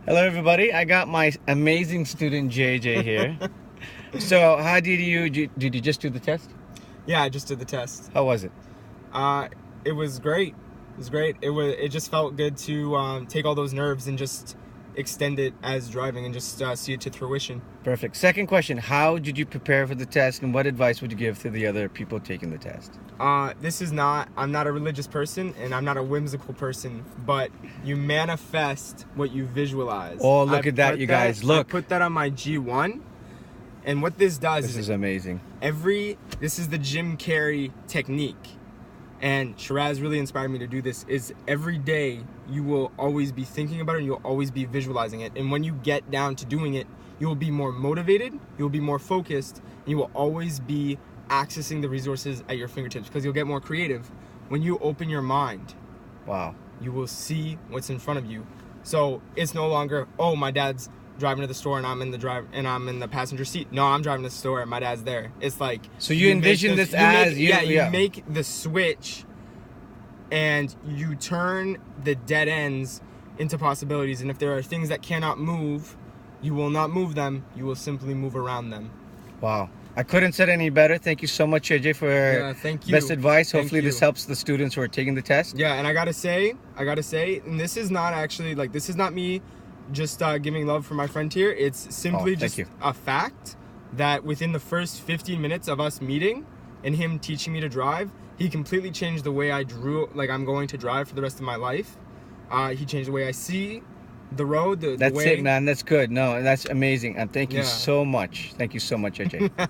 Hello, everybody. I got my amazing student JJ here. So, how did you just do the test? Yeah, I just did the test. How was it? It was great. It was great. It just felt good to take all those nerves and just extend it as driving and just see it to fruition. Perfect. Second question: how did you prepare for the test, and what advice would you give to the other people taking the test? I'm not a religious person and I'm not a whimsical person, but you manifest what you visualize. Oh, look at that, you guys! Look, I put that on my G1, and what this does this is amazing. This is the Jim Carrey technique, and Shiraz really inspired me to do this. Is every day you will always be thinking about it and you'll always be visualizing it, and when you get down to doing it, you will be more motivated, you'll be more focused, and you will always be accessing the resources at your fingertips because you'll get more creative. When you open your mind, Wow. you will see what's in front of you. So it's no longer, oh, my dad's driving to the store and I'm in the passenger seat. No, I'm driving to the store and my dad's there. It's like, So you envision this as you make the switch and you turn the dead ends into possibilities. And if there are things that cannot move, you will not move them. You will simply move around them. Wow. I couldn't said any better. Thank you so much, JJ, for thank you. best advice. Thank Hopefully, this you. helps the students who are taking the test. Yeah, and I gotta say, and this is not actually this is not me just giving love for my friend here. It's simply just a fact that within the first 15 minutes of us meeting and him teaching me to drive, he completely changed the way I drew, I'm going to drive for the rest of my life. He changed the way I see the road. That's the way... it, man. That's good. No, that's amazing. And thank you Yeah. so much. Thank you so much, JJ.